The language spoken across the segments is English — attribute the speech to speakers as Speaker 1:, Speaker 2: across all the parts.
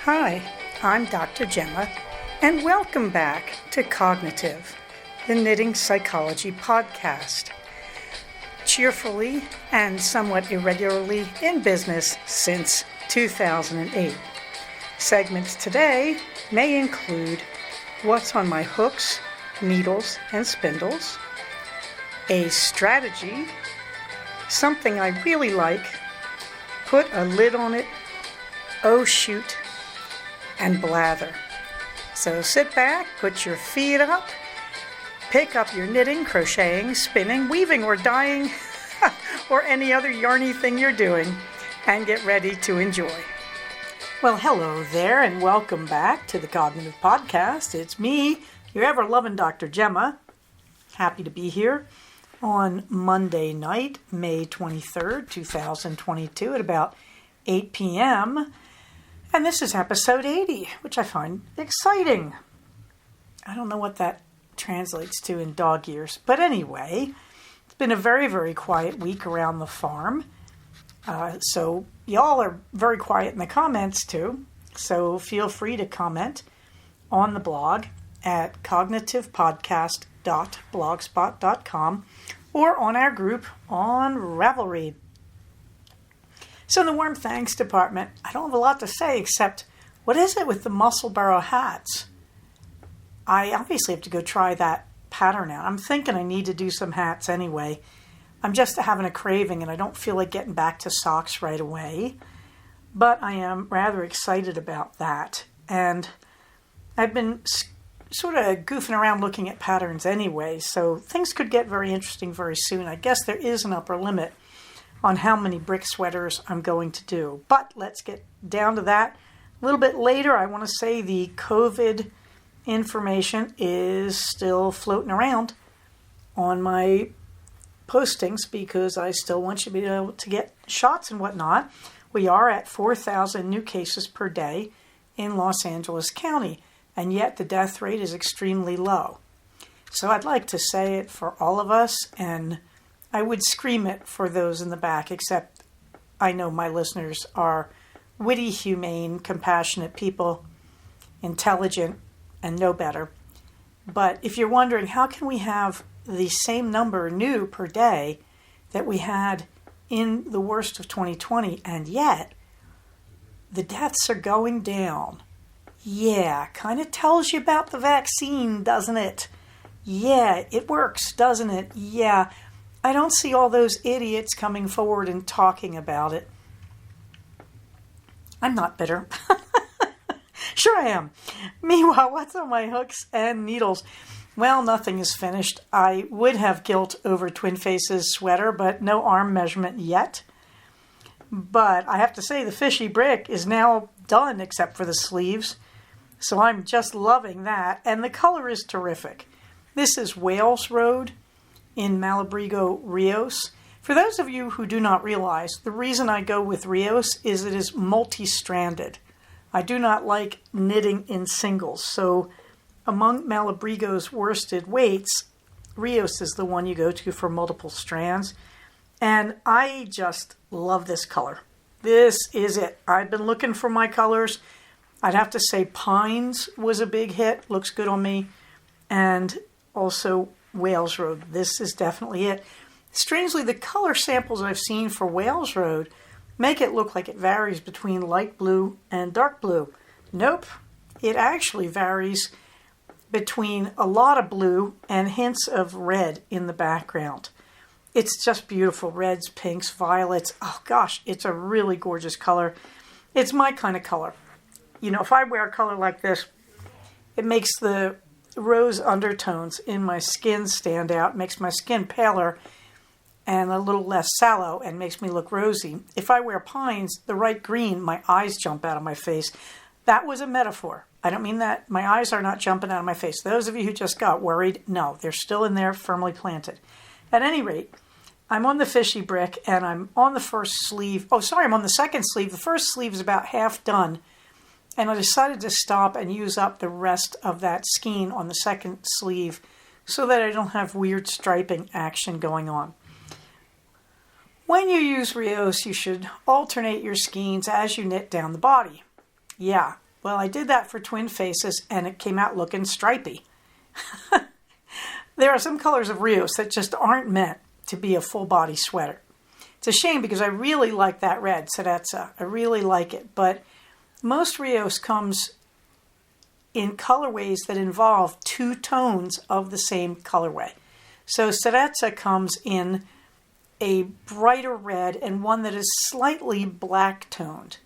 Speaker 1: Hi, I'm Dr. Gemma, and welcome back to Cognitive, the Knitting Psychology podcast. Cheerfully and somewhat irregularly in business since 2008. Segments today may include what's on my hooks, needles, and spindles, a strategy, something I really like, put a lid on it, oh shoot, and blather. So sit back, put your feet up, pick up your knitting, crocheting, spinning, weaving, or dyeing, or any other yarny thing you're doing, and get ready to enjoy. Well, hello there, and welcome back to the Cognitive Podcast. It's me, your ever-loving Dr. Gemma. Happy to be here on Monday night, May 23rd, 2022, at about 8 p.m., and this is episode 80, which I find exciting. I don't know what that translates to in dog years. But anyway, it's been a very, very quiet week around the farm. So y'all are very quiet in the comments too. So feel free to comment on the blog at cognitivepodcast.blogspot.com or on our group on Ravelry. So in the warm thanks department, I don't have a lot to say except, what is it with the Musselburgh hats? I obviously have to go try that pattern out. I'm thinking I need to do some hats anyway. I'm just having a craving and I don't feel like getting back to socks right away. But I am rather excited about that. And I've been sort of goofing around looking at patterns anyway, so things could get very interesting very soon. I guess there is an upper limit on how many brick sweaters I'm going to do. But let's get down to that a little bit later. I want to say the COVID information is still floating around on my postings because I still want you to be able to get shots and whatnot. We are at 4,000 new cases per day in Los Angeles County, and yet the death rate is extremely low. So I'd like to say it for all of us, and I would scream it for those in the back, except I know my listeners are witty, humane, compassionate people, intelligent, and know better. But if you're wondering, how can we have the same number new per day that we had in the worst of 2020, and yet the deaths are going down? Yeah, kind of tells you about the vaccine, doesn't it? Yeah, it works, doesn't it? Yeah. I don't see all those idiots coming forward and talking about it. I'm not bitter. Sure I am. Meanwhile, what's on my hooks and needles? Well, nothing is finished. I would have guilt over Twin Faces sweater, but no arm measurement yet. But I have to say the fishy brick is now done except for the sleeves. So I'm just loving that. And the color is terrific. This is Wales Road in Malabrigo Rios. For those of you who do not realize, the reason I go with Rios is it is multi-stranded. I do not like knitting in singles. So among Malabrigo's worsted weights, Rios is the one you go to for multiple strands. And I just love this color. This is it. I've been looking for my colors. I'd have to say Pines was a big hit. Looks good on me. And also Wales Road. This is definitely it. Strangely, the color samples I've seen for Wales Road make it look like it varies between light blue and dark blue. Nope. It actually varies between a lot of blue and hints of red in the background. It's just beautiful. Reds, pinks, violets. Oh gosh, it's a really gorgeous color. It's my kind of color. You know, if I wear a color like this, it makes the rose undertones in my skin stand out, makes my skin paler and a little less sallow and makes me look rosy. If I wear pines, the right green, my eyes jump out of my face. That was a metaphor. I don't mean that. My eyes are not jumping out of my face. Those of you who just got worried, no, they're still in there firmly planted. At any rate, I'm on the fishy brick and I'm on the first sleeve. Oh, sorry, I'm on the second sleeve. The first sleeve is about half done. And I decided to stop and use up the rest of that skein on the second sleeve so that I don't have weird striping action going on. When you use Rios, you should alternate your skeins as you knit down the body. Yeah, Well, I did that for Twin Faces, and it came out looking stripy. There are some colors of Rios that just aren't meant to be a full-body sweater. It's a shame because I really like that red, Cereza. I really like it, but most Rios comes in colorways that involve two tones of the same colorway. So Cereza comes in a brighter red and one that is slightly black toned.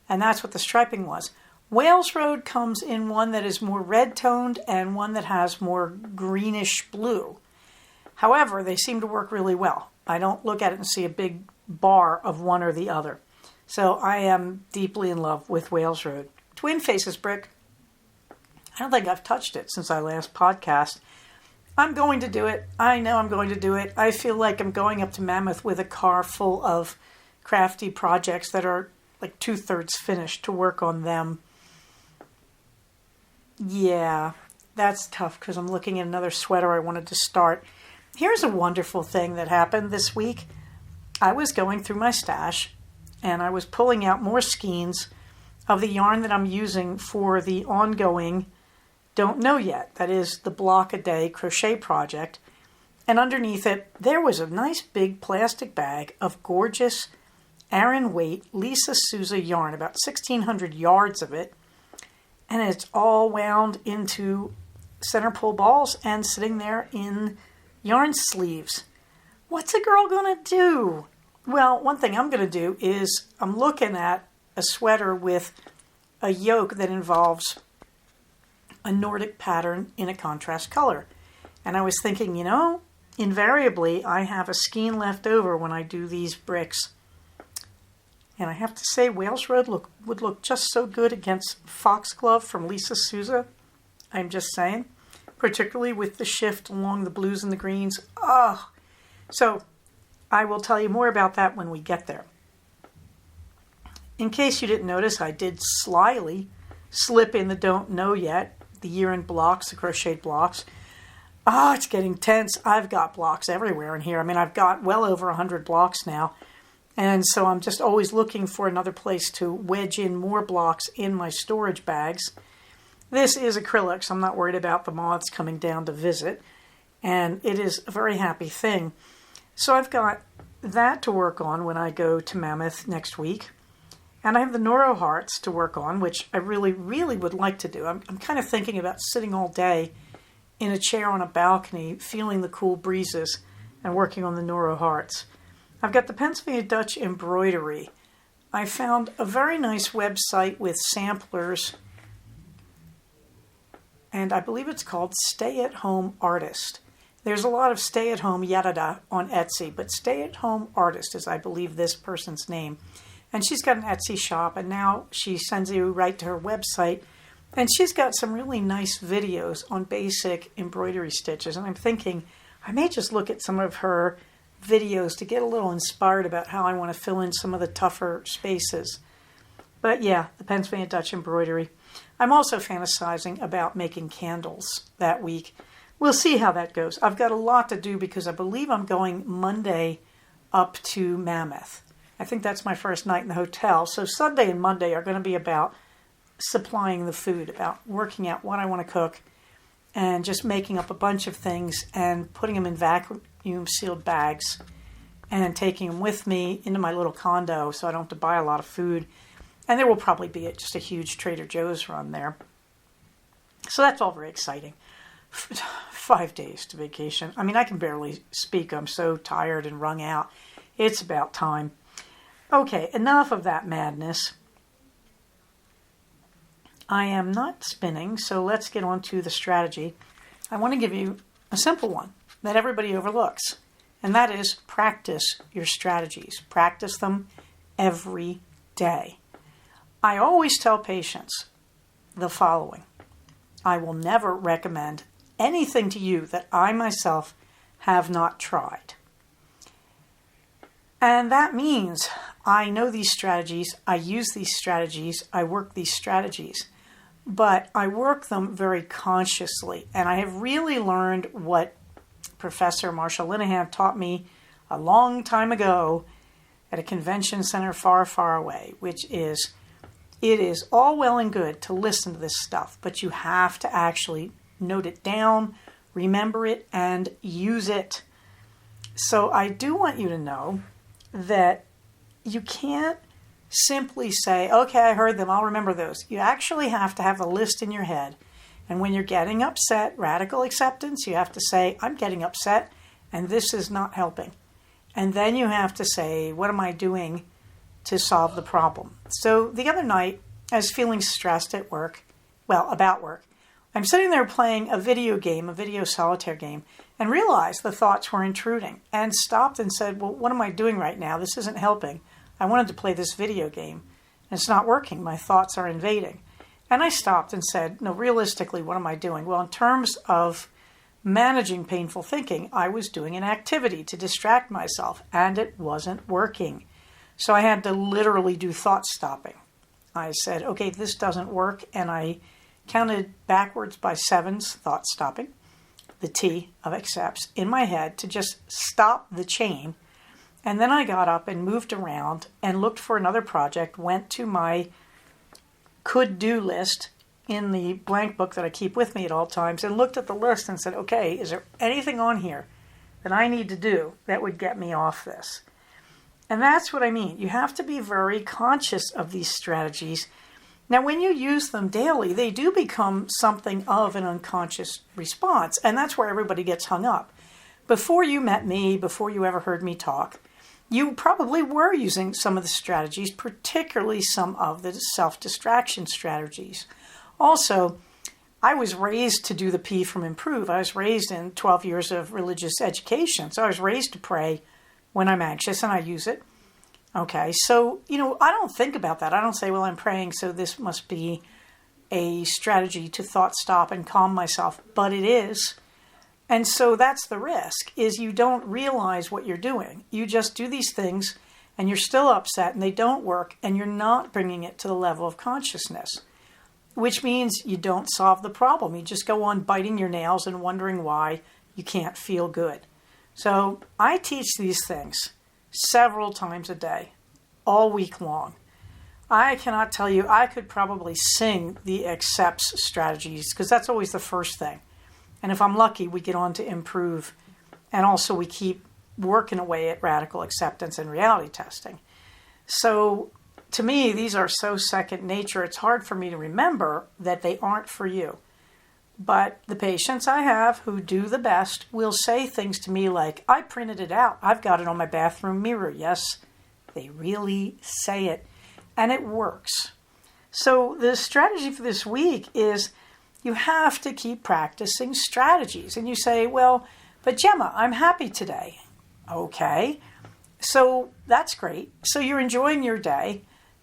Speaker 1: And that's what the striping was. Wales Road comes in one that is more red toned and one that has more greenish blue. However, they seem to work really well. I don't look at it and see a big bar of one or the other. So I am deeply in love with Wales Road. Twin Faces brick. I don't think I've touched it since our last podcast. I'm going to do it. I know I'm going to do it. I feel like I'm going up to Mammoth with a car full of crafty projects that are like 2/3 finished to work on them. Yeah, that's tough because I'm looking at another sweater I wanted to start. Here's a wonderful thing that happened this week. I was going through my stash and I was pulling out more skeins of the yarn that I'm using for the ongoing Don't Know Yet. That is the Block a Day crochet project. And underneath it, there was a nice big plastic bag of gorgeous Aran Weight Lisa Souza yarn, about 1,600 yards of it. And it's all wound into center pull balls and sitting there in yarn sleeves. What's a girl going to do? Well, one thing I'm going to do is I'm looking at a sweater with a yoke that involves a Nordic pattern in a contrast color. And I was thinking, invariably I have a skein left over when I do these bricks. And I have to say, Wales Road would look just so good against Foxglove from Lisa Souza. I'm just saying. Particularly with the shift along the blues and the greens. Oh, so I will tell you more about that when we get there. In case you didn't notice, I did slyly slip in the Don't Know Yet, the year-end blocks, the crocheted blocks. Oh, it's getting tense. I've got blocks everywhere in here. I mean, I've got well over 100 blocks now. And so I'm just always looking for another place to wedge in more blocks in my storage bags. This is acrylic, so I'm not worried about the moths coming down to visit. And it is a very happy thing. So I've got that to work on when I go to Mammoth next week. And I have the Noro Hearts to work on, which I really, really would like to do. I'm kind of thinking about sitting all day in a chair on a balcony, feeling the cool breezes and working on the Noro Hearts. I've got the Pennsylvania Dutch embroidery. I found a very nice website with samplers, and I believe it's called Stay at Home Artist. There's a lot of Stay at Home Yadada on Etsy, but Stay at Home Artist is, I believe, this person's name. And she's got an Etsy shop, and now she sends you right to her website. And she's got some really nice videos on basic embroidery stitches. And I'm thinking I may just look at some of her videos to get a little inspired about how I want to fill in some of the tougher spaces. But yeah, the Pennsylvania Dutch embroidery. I'm also fantasizing about making candles that week. We'll see how that goes. I've got a lot to do because I believe I'm going Monday up to Mammoth. I think that's my first night in the hotel. So Sunday and Monday are going to be about supplying the food, about working out what I want to cook, and just making up a bunch of things and putting them in vacuum sealed bags and taking them with me into my little condo so I don't have to buy a lot of food. And there will probably be just a huge Trader Joe's run there. So that's all very exciting. 5 days to vacation. I mean, I can barely speak. I'm so tired and wrung out. It's about time. Okay, enough of that madness. I am not spinning, so let's get on to the strategy. I want to give you a simple one that everybody overlooks, and that is practice your strategies. Practice them every day. I always tell patients the following. I will never recommend anything to you that I myself have not tried. And that means I know these strategies, I use these strategies, I work these strategies, but I work them very consciously. And I have really learned what Professor Marsha Linehan taught me a long time ago at a convention center far, far away, which is It is all well and good to listen to this stuff, but you have to actually note it down, remember it, and use it. So I do want you to know that you can't simply say, okay, I heard them, I'll remember those. You actually have to have a list in your head. And when you're getting upset, radical acceptance, you have to say, I'm getting upset and this is not helping. And then you have to say, what am I doing to solve the problem? So the other night, I was feeling stressed at work, about work. I'm sitting there playing a video solitaire game, and realized the thoughts were intruding and stopped and said, well, what am I doing right now? This isn't helping. I wanted to play this video game, and it's not working. My thoughts are invading. And I stopped and said, no, realistically, what am I doing? Well, in terms of managing painful thinking, I was doing an activity to distract myself, and it wasn't working. So I had to literally do thought stopping. I said, okay, this doesn't work, and I counted backwards by sevens, thought stopping, the T of accepts, in my head to just stop the chain. And then I got up and moved around and looked for another project, went to my could-do list in the blank book that I keep with me at all times, and looked at the list and said, okay, is there anything on here that I need to do that would get me off this? And that's what I mean. You have to be very conscious of these strategies. Now, when you use them daily, they do become something of an unconscious response, and that's where everybody gets hung up. Before you met me, before you ever heard me talk, you probably were using some of the strategies, particularly some of the self-distraction strategies. Also, I was raised to do the P from improve. I was raised in 12 years of religious education, so I was raised to pray when I'm anxious, and I use it. Okay, so, I don't think about that. I don't say, well, I'm praying, so this must be a strategy to thought stop and calm myself. But it is. And so that's the risk, is you don't realize what you're doing. You just do these things, and you're still upset, and they don't work, and you're not bringing it to the level of consciousness, which means you don't solve the problem. You just go on biting your nails and wondering why you can't feel good. So I teach these things several times a day, all week long. I cannot tell you, I could probably sing the accepts strategies, because that's always the first thing. And if I'm lucky, we get on to improve. And also we keep working away at radical acceptance and reality testing. So to me, these are so second nature, it's hard for me to remember that they aren't for you. But the patients I have who do the best will say things to me like, I printed it out. I've got it on my bathroom mirror. Yes, they really say it. And it works. So the strategy for this week is you have to keep practicing strategies. And you say, well, but Gemma, I'm happy today. Okay, so that's great. So you're enjoying your day.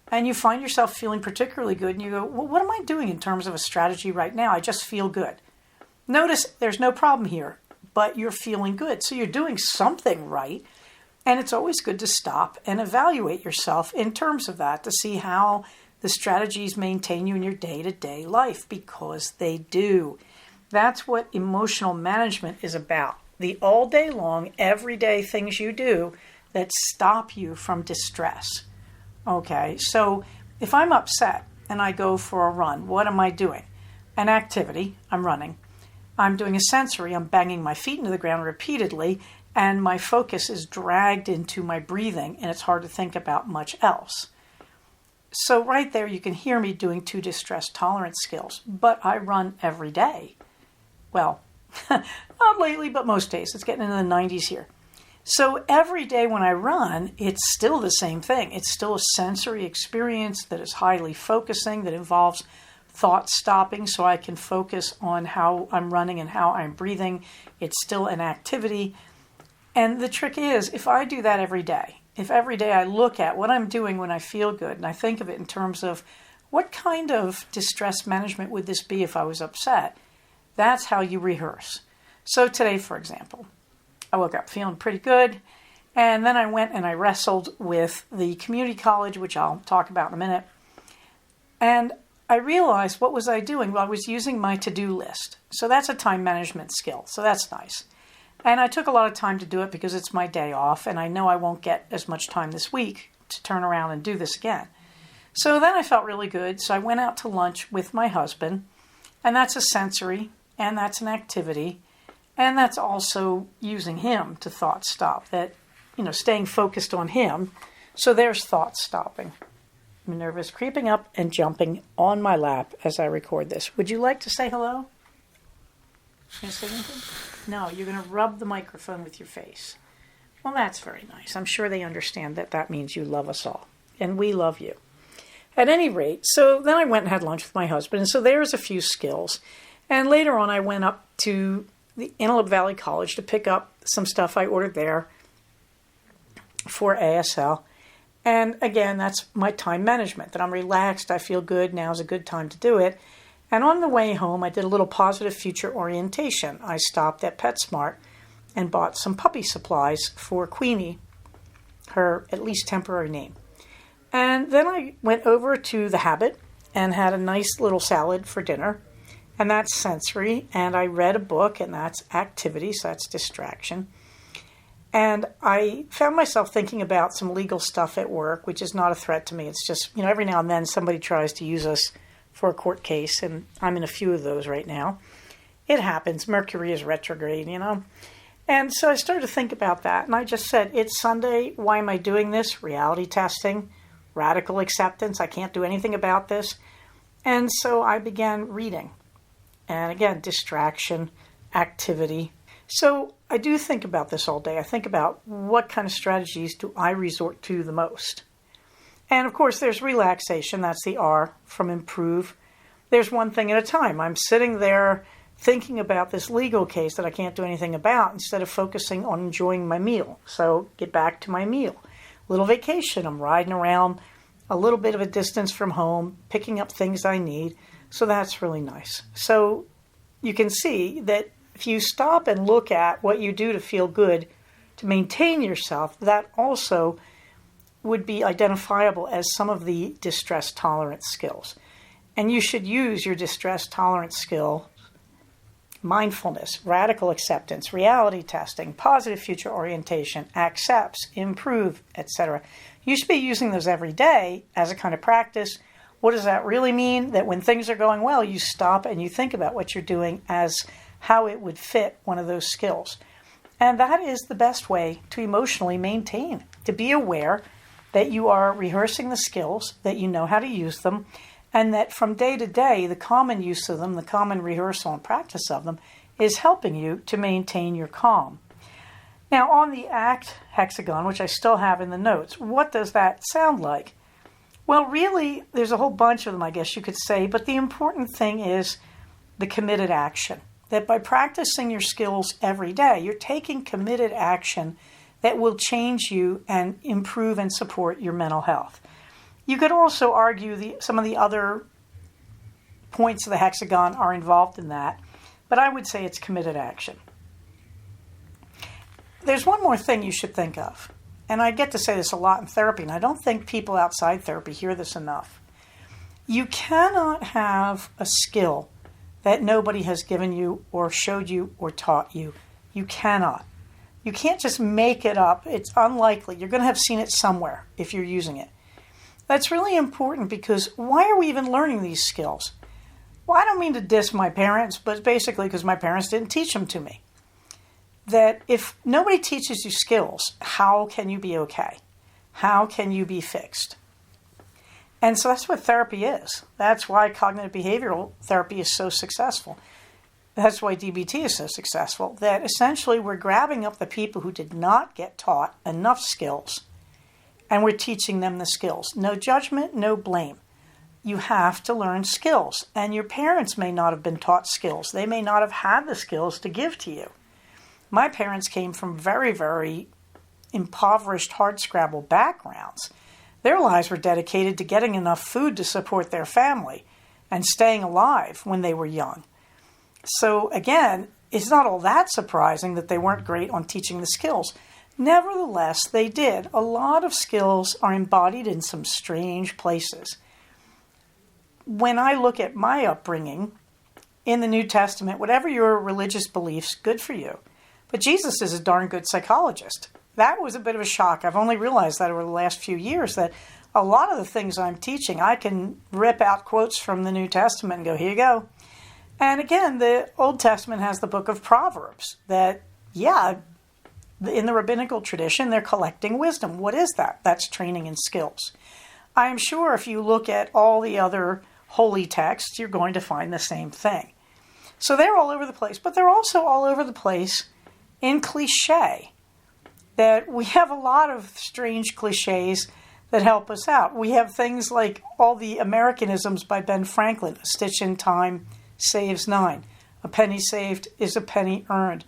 Speaker 1: And you find yourself feeling particularly good, and you go, well, what am I doing in terms of a strategy right now? I just feel good. Notice there's no problem here, but you're feeling good. So you're doing something right, and it's always good to stop and evaluate yourself in terms of that to see how the strategies maintain you in your day-to-day life, because they do. That's what emotional management is about. The all day long, everyday things you do that stop you from distress. Okay, so if I'm upset and I go for a run, what am I doing? An activity, I'm running. I'm doing a sensory, I'm banging my feet into the ground repeatedly, and my focus is dragged into my breathing, and it's hard to think about much else. So right there, you can hear me doing 2 distress tolerance skills, but I run every day. Well, not lately, but most days. It's getting into the 90s here. So every day when I run, it's still the same thing. It's still a sensory experience that is highly focusing, that involves thought stopping so I can focus on how I'm running and how I'm breathing. It's still an activity. And the trick is, if I do that every day, if every day I look at what I'm doing when I feel good, and I think of it in terms of what kind of distress management would this be if I was upset, that's how you rehearse. So today, for example, I woke up feeling pretty good, and then I went and I wrestled with the community college, which I'll talk about in a minute, and I realized, what was I doing? Well, I was using my to-do list. So that's a time management skill, so that's nice. And I took a lot of time to do it because it's my day off, and I know I won't get as much time this week to turn around and do this again. So then I felt really good. So I went out to lunch with my husband, and that's a sensory, and that's an activity, and that's also using him to thought stop, that, staying focused on him. So there's thought stopping. Minerva's creeping up and jumping on my lap as I record this. Would you like to say hello? Can I say anything? No, you're going to rub the microphone with your face. Well, that's very nice. I'm sure they understand that means you love us all. And we love you. At any rate, so then I went and had lunch with my husband. And so there's a few skills. And later on, I went up to the Antelope Valley College to pick up some stuff I ordered there for ASL. And again, that's my time management, that I'm relaxed, I feel good, now's a good time to do it. And on the way home, I did a little positive future orientation. I stopped at PetSmart and bought some puppy supplies for Queenie, her at least temporary name. And then I went over to The Habit and had a nice little salad for dinner. And that's sensory. And I read a book, and that's activity, so that's distraction. And I found myself thinking about some legal stuff at work, which is not a threat to me. It's just, every now and then somebody tries to use us for a court case, and I'm in a few of those right now. It happens. Mercury is retrograde, And so I started to think about that, and I just said, it's Sunday. Why am I doing this? Reality testing, radical acceptance. I can't do anything about this. And so I began reading. And again, distraction, activity. So I do think about this all day. I think about what kind of strategies do I resort to the most. And of course, there's relaxation. That's the R from improve. There's one thing at a time. I'm sitting there thinking about this legal case that I can't do anything about instead of focusing on enjoying my meal. So get back to my meal. Little vacation. I'm riding around a little bit of a distance from home, picking up things I need. So that's really nice. So you can see that if you stop and look at what you do to feel good, to maintain yourself, that also would be identifiable as some of the distress tolerance skills. And you should use your distress tolerance skill, mindfulness, radical acceptance, reality testing, positive future orientation, accepts, improve, etc. You should be using those every day as a kind of practice. What does that really mean? That when things are going well, you stop and you think about what you're doing as how it would fit one of those skills. And that is the best way to emotionally maintain, to be aware that you are rehearsing the skills, that you know how to use them, and that from day to day, the common use of them, the common rehearsal and practice of them, is helping you to maintain your calm. Now, on the ACT hexagon, which I still have in the notes, what does that sound like? Well, really, there's a whole bunch of them, I guess you could say, but the important thing is the committed action. That by practicing your skills every day, you're taking committed action that will change you and improve and support your mental health. You could also argue some of the other points of the hexagon are involved in that, but I would say it's committed action. There's one more thing you should think of, and I get to say this a lot in therapy, and I don't think people outside therapy hear this enough. You cannot have a skill that nobody has given you or showed you or taught you. You cannot. You can't just make it up. It's unlikely. You're going to have seen it somewhere if you're using it. That's really important because why are we even learning these skills? Well, I don't mean to diss my parents, but basically because my parents didn't teach them to me. That if nobody teaches you skills, how can you be okay? How can you be fixed? And so that's what therapy is. That's why cognitive behavioral therapy is so successful. That's why DBT is so successful. That essentially we're grabbing up the people who did not get taught enough skills, and we're teaching them the skills. No judgment, no blame. You have to learn skills. And your parents may not have been taught skills. They may not have had the skills to give to you. My parents came from very, very impoverished, hardscrabble backgrounds. Their lives were dedicated to getting enough food to support their family and staying alive when they were young. So again, it's not all that surprising that they weren't great on teaching the skills. Nevertheless, they did. A lot of skills are embodied in some strange places. When I look at my upbringing in the New Testament, whatever your religious beliefs, good for you. But Jesus is a darn good psychologist. That was a bit of a shock. I've only realized that over the last few years that a lot of the things I'm teaching, I can rip out quotes from the New Testament and go, here you go. And again, the Old Testament has the book of Proverbs that, yeah, in the rabbinical tradition, they're collecting wisdom. What is that? That's training and skills. I am sure if you look at all the other holy texts, you're going to find the same thing. So they're all over the place, but they're also all over the place in cliche. That we have a lot of strange cliches that help us out. We have things like all the Americanisms by Ben Franklin. A stitch in time saves 9. A penny saved is a penny earned.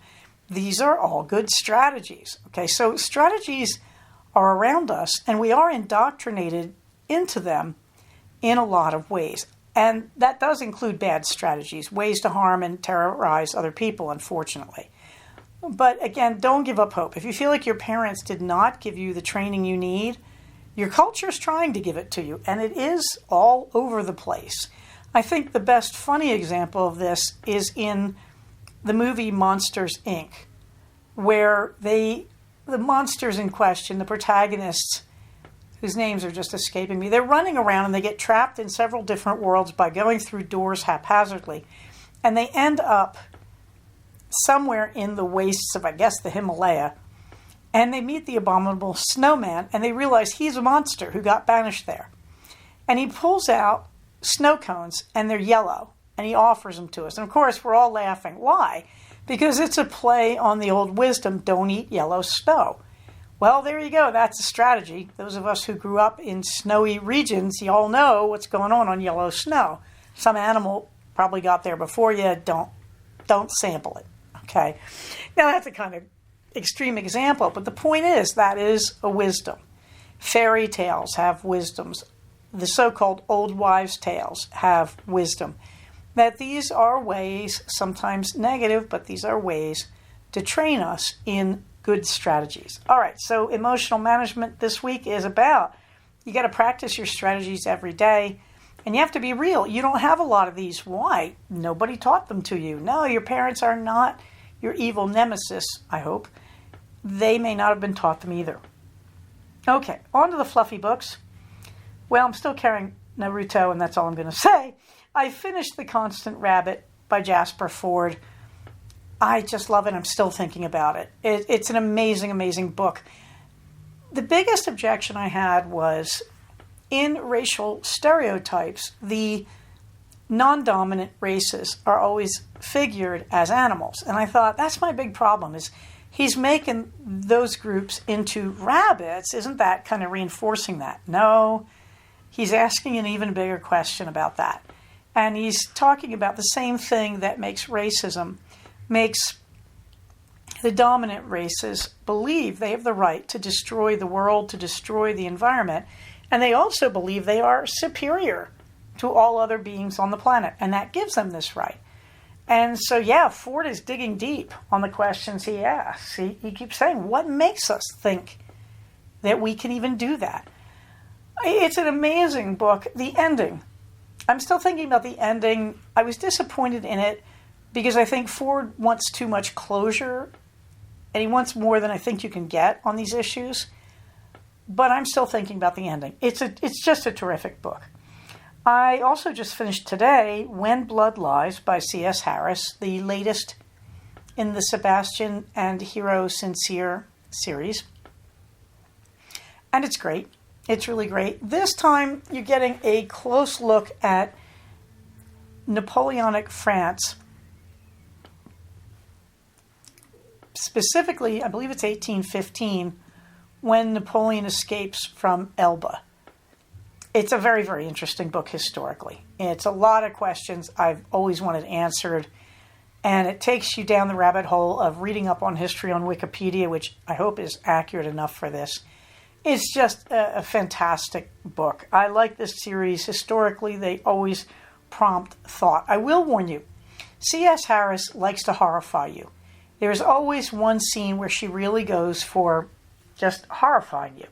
Speaker 1: These are all good strategies. Okay, so strategies are around us, and we are indoctrinated into them in a lot of ways. And that does include bad strategies, ways to harm and terrorize other people, unfortunately. But again, don't give up hope. If you feel like your parents did not give you the training you need, your culture is trying to give it to you, and it is all over the place. I think the best funny example of this is in the movie Monsters, Inc., where the monsters in question, the protagonists, whose names are just escaping me, they're running around and they get trapped in several different worlds by going through doors haphazardly. And they end up somewhere in the wastes of, I guess, the Himalaya. And they meet the abominable snowman, and they realize he's a monster who got banished there. And he pulls out snow cones, and they're yellow, and he offers them to us. And of course, we're all laughing. Why? Because it's a play on the old wisdom, don't eat yellow snow. Well, there you go. That's a strategy. Those of us who grew up in snowy regions, you all know what's going on yellow snow. Some animal probably got there before you. Don't sample it. Okay. Now, that's a kind of extreme example, but the point is that is a wisdom. Fairy tales have wisdoms. The so-called old wives' tales have wisdom. That these are ways, sometimes negative, but these are ways to train us in good strategies. All right, so emotional management this week is about, you got to practice your strategies every day, and you have to be real. You don't have a lot of these. Why? Nobody taught them to you. No, your parents are not your evil nemesis, I hope. They may not have been taught them either. Okay, on to the fluffy books. Well, I'm still carrying Naruto, and that's all I'm going to say. I finished The Constant Rabbit by Jasper Fforde. I just love it. I'm still thinking about it. It's an amazing, amazing book. The biggest objection I had was in racial stereotypes, the non-dominant races are always figured as animals. And I thought, that's my big problem, is he's making those groups into rabbits. Isn't that kind of reinforcing that? No, he's asking an even bigger question about that. And he's talking about the same thing that makes racism, makes the dominant races believe they have the right to destroy the world, to destroy the environment. And they also believe they are superior to all other beings on the planet. And that gives them this right. And so, yeah, Fforde is digging deep on the questions he asks. He keeps saying, what makes us think that we can even do that? It's an amazing book. The ending. I'm still thinking about the ending. I was disappointed in it because I think Fforde wants too much closure, and he wants more than I think you can get on these issues. But I'm still thinking about the ending. It's just a terrific book. I also just finished today When Blood Lies by C.S. Harris, the latest in the Sebastian and Hero Sincere series. And it's great. It's really great. This time you're getting a close look at Napoleonic France. Specifically, I believe it's 1815, when Napoleon escapes from Elba. It's a very, very interesting book historically. It's a lot of questions I've always wanted answered, and it takes you down the rabbit hole of reading up on history on Wikipedia, which I hope is accurate enough for this. It's just a fantastic book. I like this series. Historically, they always prompt thought. I will warn you, C.S. Harris likes to horrify you. There's always one scene where she really goes for just horrifying you.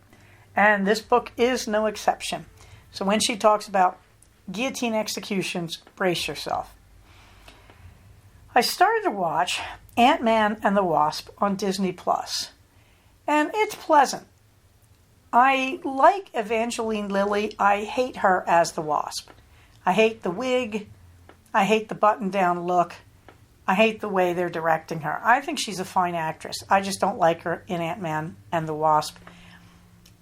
Speaker 1: And this book is no exception. So when she talks about guillotine executions, brace yourself. I started to watch Ant-Man and the Wasp on Disney+. And it's pleasant. I like Evangeline Lilly. I hate her as the Wasp. I hate the wig. I hate the button-down look. I hate the way they're directing her. I think she's a fine actress. I just don't like her in Ant-Man and the Wasp.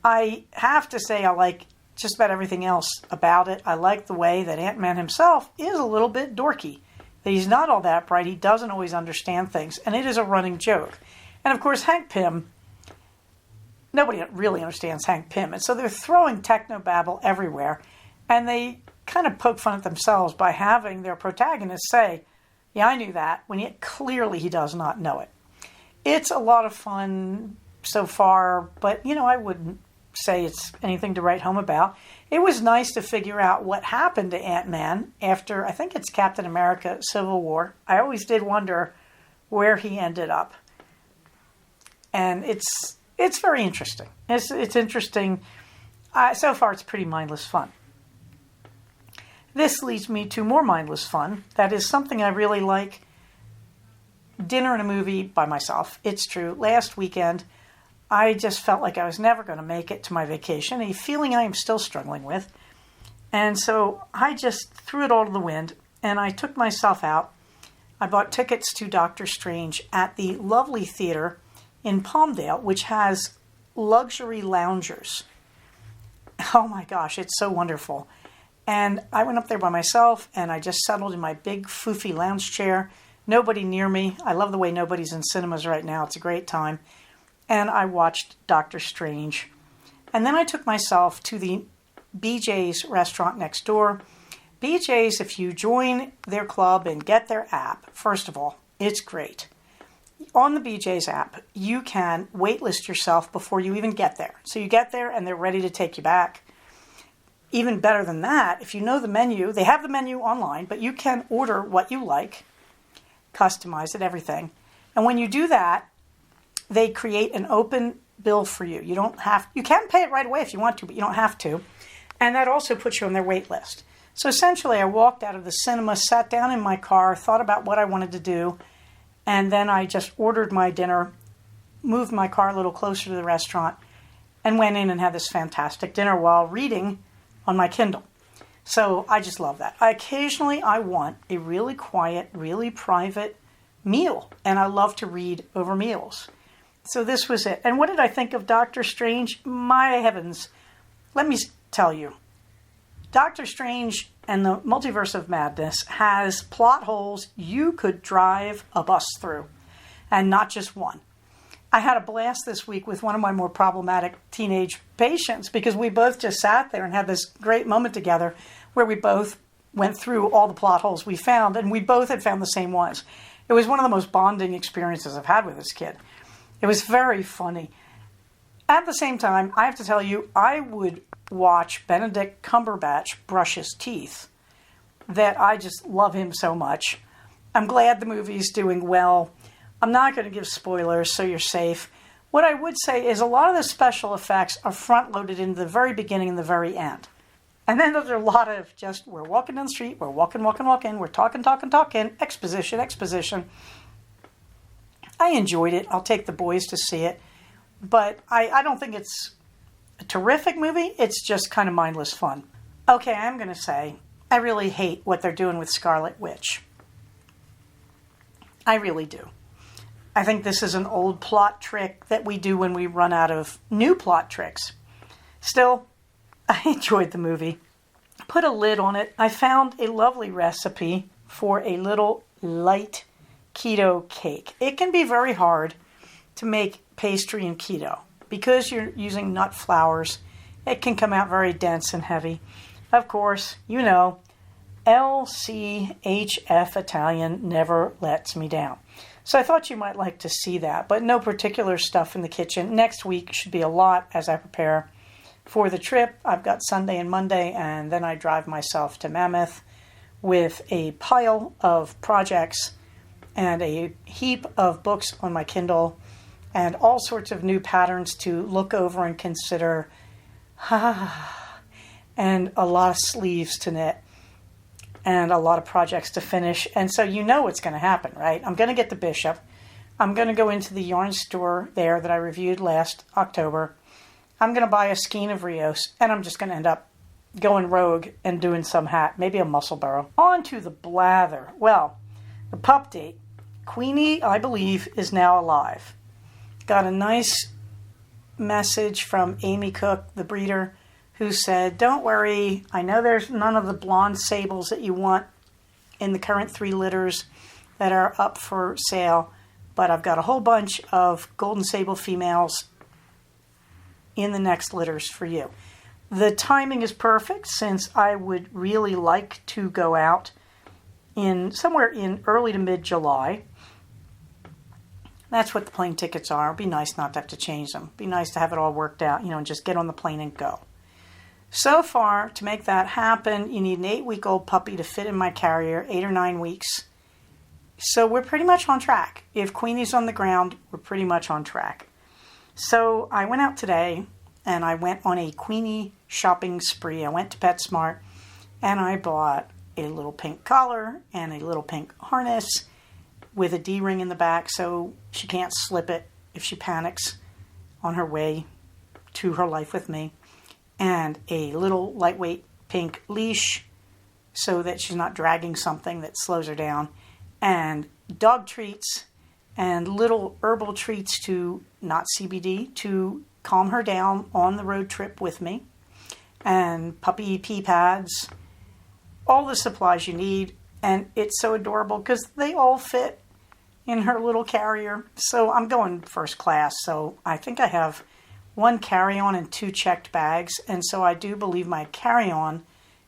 Speaker 1: I have to say I like just about everything else about it. I like the way that Ant-Man himself is a little bit dorky. That he's not all that bright. He doesn't always understand things. And it is a running joke. And of course, Hank Pym, nobody really understands Hank Pym. And so they're throwing technobabble everywhere. And they kind of poke fun at themselves by having their protagonist say, yeah, I knew that, when yet clearly he does not know it. It's a lot of fun so far, but, I wouldn't say it's anything to write home about. It was nice to figure out what happened to Ant-Man after, I think it's Captain America Civil War. I always did wonder where he ended up. And it's very interesting. It's interesting. So far, it's pretty mindless fun. This leads me to more mindless fun. That is something I really like. Dinner and a movie by myself. It's true. Last weekend, I just felt like I was never going to make it to my vacation, a feeling I am still struggling with. And so I just threw it all to the wind, and I took myself out. I bought tickets to Doctor Strange at the lovely theater in Palmdale, which has luxury loungers. Oh my gosh, it's so wonderful. And I went up there by myself, and I just settled in my big foofy lounge chair. Nobody near me. I love the way nobody's in cinemas right now. It's a great time. And I watched Doctor Strange. And then I took myself to the BJ's restaurant next door. BJ's, if you join their club and get their app, first of all, it's great. On the BJ's app, you can waitlist yourself before you even get there. So you get there, and they're ready to take you back. Even better than that, if you know the menu, they have the menu online, but you can order what you like, customize it, everything. And when you do that, they create an open bill for you. You can pay it right away if you want to, but you don't have to. And that also puts you on their wait list. So essentially, I walked out of the cinema, sat down in my car, thought about what I wanted to do, and then I just ordered my dinner, moved my car a little closer to the restaurant, and went in and had this fantastic dinner while reading on my Kindle. So I just love that. Occasionally, I want a really quiet, really private meal, and I love to read over meals. So this was it. And what did I think of Doctor Strange? My heavens, let me tell you. Doctor Strange and the Multiverse of Madness has plot holes you could drive a bus through, and not just one. I had a blast this week with one of my more problematic teenage patients because we both just sat there and had this great moment together where we both went through all the plot holes we found, and we both had found the same ones. It was one of the most bonding experiences I've had with this kid. It was very funny. At the same time, I have to tell you, I would watch Benedict Cumberbatch brush his teeth. That I just love him so much. I'm glad the movie's doing well. I'm not going to give spoilers, so you're safe. What I would say is a lot of the special effects are front-loaded into the very beginning and the very end. And then there's a lot of just, we're walking down the street, we're walking, we're talking, exposition. I enjoyed it. I'll take the boys to see it. But I don't think it's a terrific movie. It's just kind of mindless fun. Okay, I'm going to say, I really hate what they're doing with Scarlet Witch. I really do. I think this is an old plot trick that we do when we run out of new plot tricks. Still, I enjoyed the movie. Put a lid on it. I found a lovely recipe for a little light keto cake. It can be very hard to make pastry in keto because you're using nut flours. It can come out very dense and heavy. Of course, you know, LCHF Italian never lets me down. So I thought you might like to see that, but no particular stuff in the kitchen. Next week should be a lot as I prepare for the trip. I've got Sunday and Monday, and then I drive myself to Mammoth with a pile of projects and a heap of books on my Kindle and all sorts of new patterns to look over and consider, and a lot of sleeves to knit and a lot of projects to finish. And so you know what's going to happen, right? I'm going to get the Bishop. I'm going to go into the yarn store there that I reviewed last October, I'm going to buy a skein of Rios, and I'm just going to end up going rogue and doing some hat, maybe a Musselburgh. On to the blather. Well, the pup date. Queenie, I believe, is now alive. Got a nice message from Amy Cook, the breeder, who said, don't worry, I know there's none of the blonde sables that you want in the current 3 litters that are up for sale, but I've got a whole bunch of golden sable females in the next litters for you. The timing is perfect since I would really like to go out in somewhere in early to mid-July. That's what the plane tickets are. It'd be nice not to have to change them. It'd be nice to have it all worked out, and just get on the plane and go. So far, to make that happen, you need an 8-week-old puppy to fit in my carrier, 8 or 9 weeks. So we're pretty much on track. If Queenie's on the ground, we're pretty much on track. So I went out today, and I went on a Queenie shopping spree. I went to PetSmart, and I bought a little pink collar and a little pink harness with a D-ring in the back so she can't slip it if she panics on her way to her life with me, and a little lightweight pink leash so that she's not dragging something that slows her down, and dog treats and little herbal treats to, not CBD, to calm her down on the road trip with me, and puppy pee pads, all the supplies you need. And it's so adorable because they all fit in her little carrier. So I'm going first class, so I think I have 1 carry-on and 2 checked bags, and so I do believe my carry-on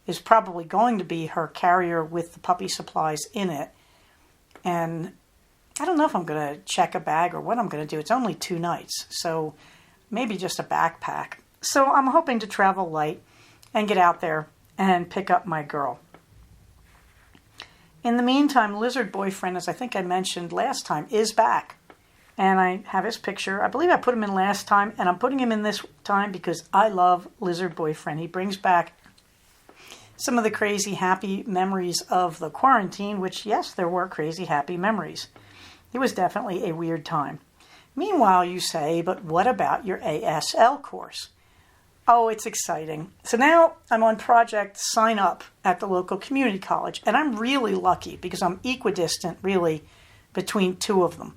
Speaker 1: is probably going to be her carrier with the puppy supplies in it. And I don't know if I'm going to check a bag or what I'm going to do. It's only 2 nights, so maybe just a backpack. So I'm hoping to travel light and get out there and pick up my girl. In the meantime, Lizard Boyfriend, as I think I mentioned last time, is back. And I have his picture. I believe I put him in last time, and I'm putting him in this time because I love Lizard Boyfriend. He brings back some of the crazy, happy memories of the quarantine, which, yes, there were crazy, happy memories. It was definitely a weird time. Meanwhile, you say, but what about your ASL course? Oh, it's exciting. So now I'm on project sign up at the local community college, and I'm really lucky because I'm equidistant, really, between 2 of them.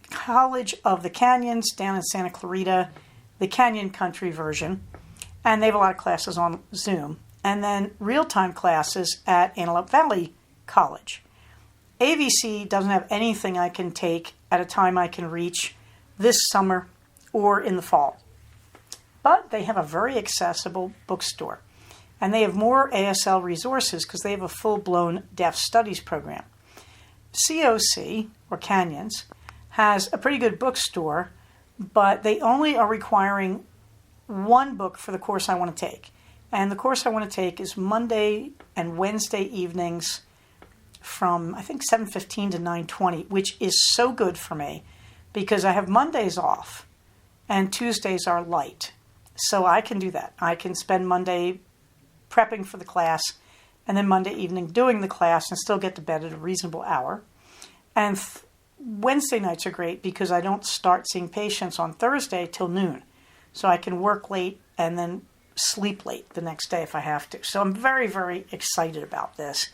Speaker 1: College of the Canyons down in Santa Clarita, the Canyon Country version, and they have a lot of classes on Zoom, and then real-time classes at Antelope Valley College. AVC doesn't have anything I can take at a time I can reach this summer or in the fall. But they have a very accessible bookstore, and they have more ASL resources because they have a full-blown deaf studies program. COC, or Canyons, has a pretty good bookstore, but they only are requiring 1 book for the course I want to take. And the course I want to take is Monday and Wednesday evenings from, I think, 7:15 to 9:20, which is so good for me because I have Mondays off and Tuesdays are light. So I can do that. I can spend Monday prepping for the class and then Monday evening doing the class and still get to bed at a reasonable hour. And Wednesday nights are great because I don't start seeing patients on Thursday till noon. So I can work late and then sleep late the next day if I have to. So I'm very, very excited about this.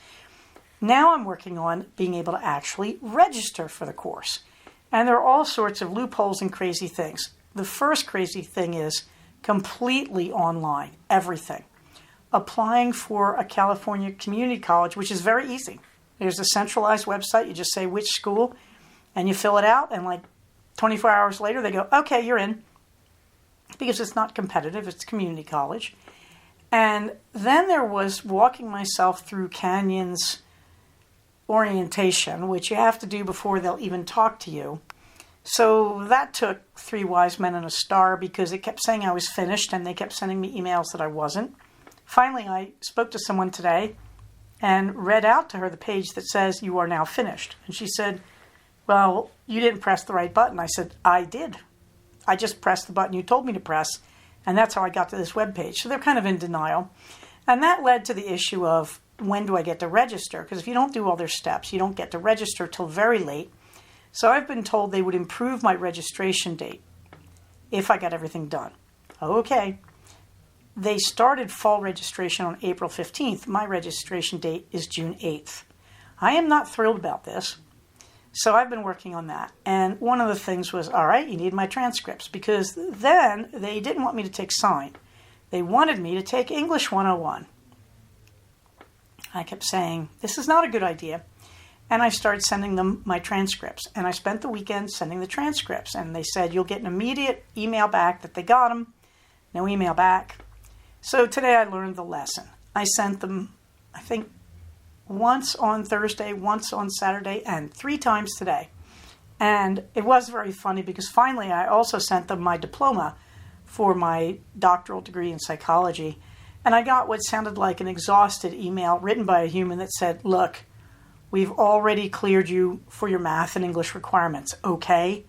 Speaker 1: Now I'm working on being able to actually register for the course. And there are all sorts of loopholes and crazy things. The first crazy thing is completely online, everything. Applying for a California community college, which is very easy. There's a centralized website. You just say which school, and you fill it out, and like 24 hours later, they go, okay, you're in. Because it's not competitive, it's community college. And then there was walking myself through Canyons orientation, which you have to do before they'll even talk to you. So that took 3 wise men and a star because it kept saying I was finished and they kept sending me emails that I wasn't. Finally, I spoke to someone today and read out to her the page that says you are now finished. And she said, well, you didn't press the right button. I said, I did. I just pressed the button you told me to press, and that's how I got to this webpage. So they're kind of in denial. And that led to the issue of when do I get to register? Because if you don't do all their steps, you don't get to register till very late. So I've been told they would improve my registration date if I got everything done. Okay. They started fall registration on April 15th. My registration date is June 8th. I am not thrilled about this. So I've been working on that. And one of the things was, all right, you need my transcripts, because then they didn't want me to take sign. They wanted me to take English 101. I kept saying, this is not a good idea. And I started sending them my transcripts. And I spent the weekend sending the transcripts. And they said, you'll get an immediate email back that they got them. No email back. So today I learned the lesson. I sent them, I think, once on Thursday, once on Saturday, and 3 times today. And it was very funny because finally I also sent them my diploma for my doctoral degree in psychology. And I got what sounded like an exhausted email written by a human that said, look, we've already cleared you for your math and English requirements, okay?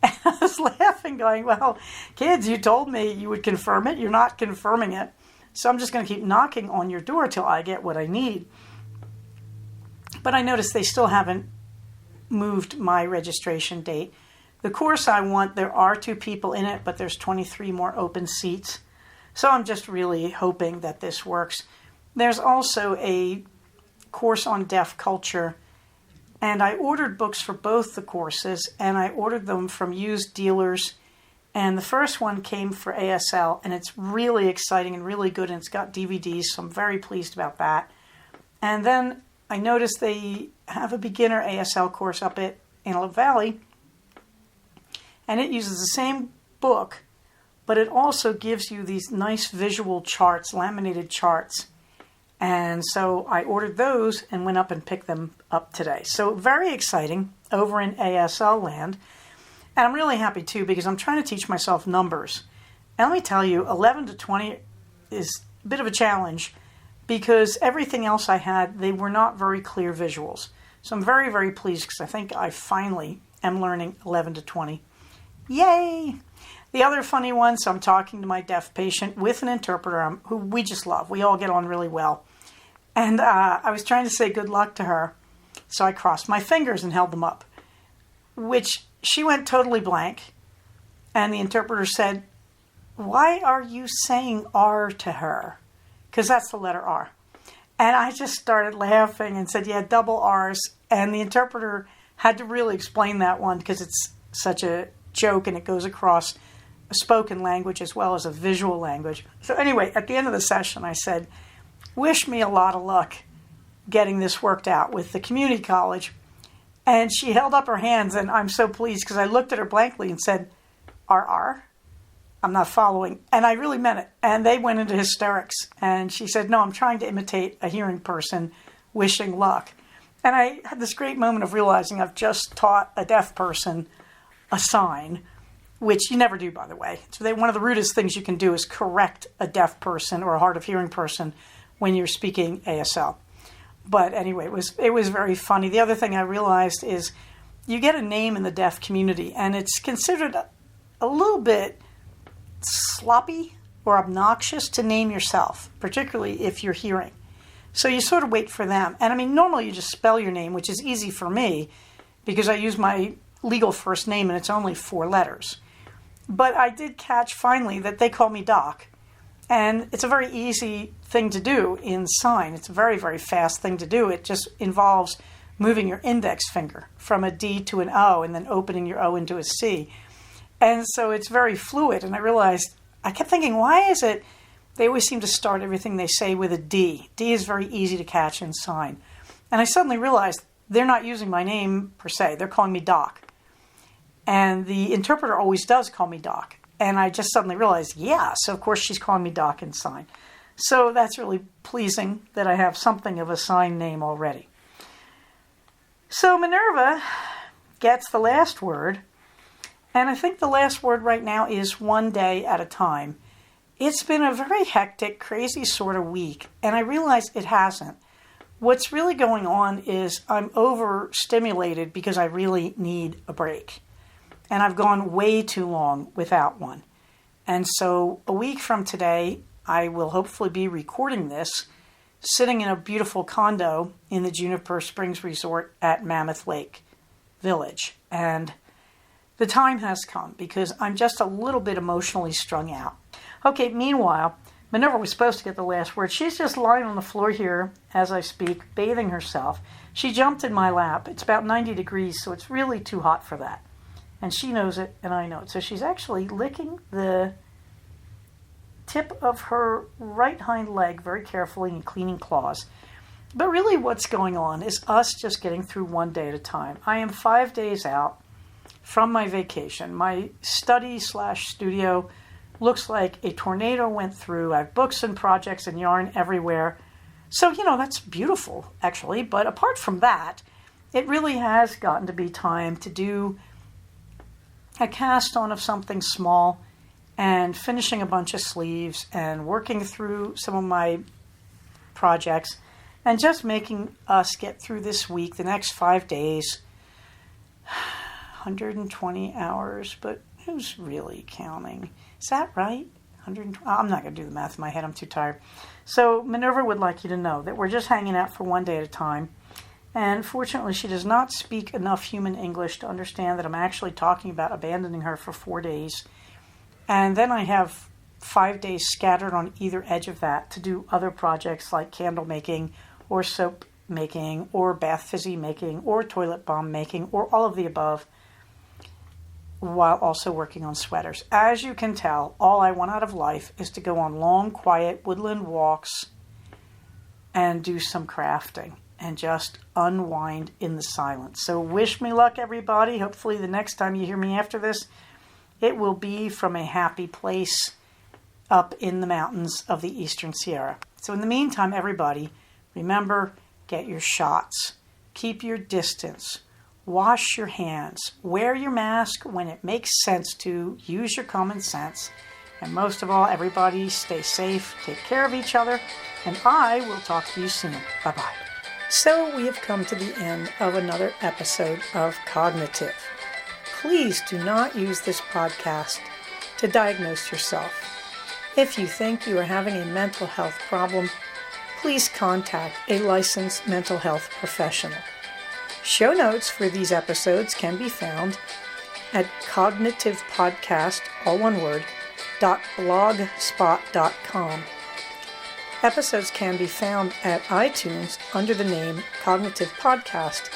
Speaker 1: And I was laughing, going, well, kids, you told me you would confirm it. You're not confirming it. So I'm just going to keep knocking on your door till I get what I need. But I noticed they still haven't moved my registration date. The course I want, there are 2 people in it, but there's 23 more open seats. So I'm just really hoping that this works. There's also a course on deaf culture, and I ordered books for both the courses, and I ordered them from used dealers. And the first one came for ASL, and it's really exciting and really good, and it's got DVDs, so I'm very pleased about that. And then I noticed they have a beginner ASL course up at Antelope Valley, and it uses the same book, but it also gives you these nice visual charts, laminated charts. And so I ordered those and went up and picked them up today. So very exciting over in ASL land. And I'm really happy too, because I'm trying to teach myself numbers. And let me tell you, 11 to 20 is a bit of a challenge, because everything else I had, they were not very clear visuals. So I'm very, very pleased, because I think I finally am learning 11 to 20. Yay! The other funny one, so I'm talking to my deaf patient with an interpreter who we just love. We all get on really well. And I was trying to say good luck to her, so I crossed my fingers and held them up, which she went totally blank. And the interpreter said, why are you saying R to her? Because that's the letter R. And I just started laughing and said, yeah, double R's. And the interpreter had to really explain that one, because it's such a joke and it goes across a spoken language as well as a visual language. So anyway, at the end of the session, I said, wish me a lot of luck getting this worked out with the community college. And she held up her hands, and I'm so pleased, because I looked at her blankly and said, RR? I'm not following. And I really meant it. And they went into hysterics. And she said, no, I'm trying to imitate a hearing person wishing luck. And I had this great moment of realizing I've just taught a deaf person a sign, which you never do, by the way. So one of the rudest things you can do is correct a deaf person or a hard of hearing person when you're speaking ASL. But anyway, it was very funny. The other thing I realized is you get a name in the deaf community, and it's considered a little bit sloppy or obnoxious to name yourself, particularly if you're hearing. So you sort of wait for them. And I mean, normally you just spell your name, which is easy for me because I use my legal first name and it's only 4 letters. But I did catch finally that they call me Doc. And it's a very easy thing to do in sign. It's a very, very fast thing to do. It just involves moving your index finger from a D to an O and then opening your O into a C. And so it's very fluid. And I realized, I kept thinking, why is it they always seem to start everything they say with a D? D is very easy to catch in sign. And I suddenly realized they're not using my name per se. They're calling me Doc. And the interpreter always does call me Doc. And I just suddenly realized, yeah, so of course she's calling me Doc in sign. So that's really pleasing that I have something of a sign name already. So Minerva gets the last word. And I think the last word right now is one day at a time. It's been a very hectic, crazy sort of week. And I realize it hasn't. What's really going on is I'm overstimulated because I really need a break. And I've gone way too long without one. And so a week from today, I will hopefully be recording this, sitting in a beautiful condo in the Juniper Springs Resort at Mammoth Lake Village. And the time has come because I'm just a little bit emotionally strung out. Okay, meanwhile, Minerva was supposed to get the last word. She's just lying on the floor here as I speak, bathing herself. She jumped in my lap. It's about 90 degrees, so it's really too hot for that. And she knows it, and I know it. So she's actually licking the tip of her right hind leg very carefully and cleaning claws. But really what's going on is us just getting through one day at a time. I am 5 days out from my vacation. My study/studio looks like a tornado went through. I have books and projects and yarn everywhere. So, that's beautiful, actually. But apart from that, it really has gotten to be time to do a cast on of something small and finishing a bunch of sleeves and working through some of my projects and just making us get through this week, the next 5 days. 120 hours, but who's really counting? Is that right? 120? I'm not going to do the math in my head. I'm too tired. So Minerva would like you to know that we're just hanging out for one day at a time. And fortunately, she does not speak enough human English to understand that I'm actually talking about abandoning her for 4 days. And then I have 5 days scattered on either edge of that to do other projects like candle making or soap making or bath fizzy making or toilet balm making or all of the above, while also working on sweaters. As you can tell, all I want out of life is to go on long, quiet woodland walks and do some crafting and just unwind in the silence. So wish me luck, everybody. Hopefully the next time you hear me after this, it will be from a happy place up in the mountains of the Eastern Sierra. So in the meantime, everybody, remember, get your shots. Keep your distance. Wash your hands. Wear your mask when it makes sense to. Use your common sense. And most of all, everybody stay safe, take care of each other, and I will talk to you soon. Bye-bye. So we have come to the end of another episode of Cognitive. Please do not use this podcast to diagnose yourself. If you think you are having a mental health problem, please contact a licensed mental health professional. Show notes for these episodes can be found at cognitivepodcast, all one word, .blogspot.com. Episodes can be found at iTunes under the name Cognitive Podcast,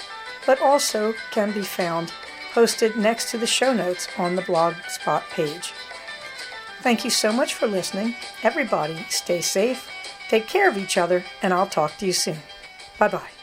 Speaker 1: but also can be found posted next to the show notes on the Blogspot page. Thank you so much for listening. Everybody, stay safe, take care of each other, and I'll talk to you soon. Bye-bye.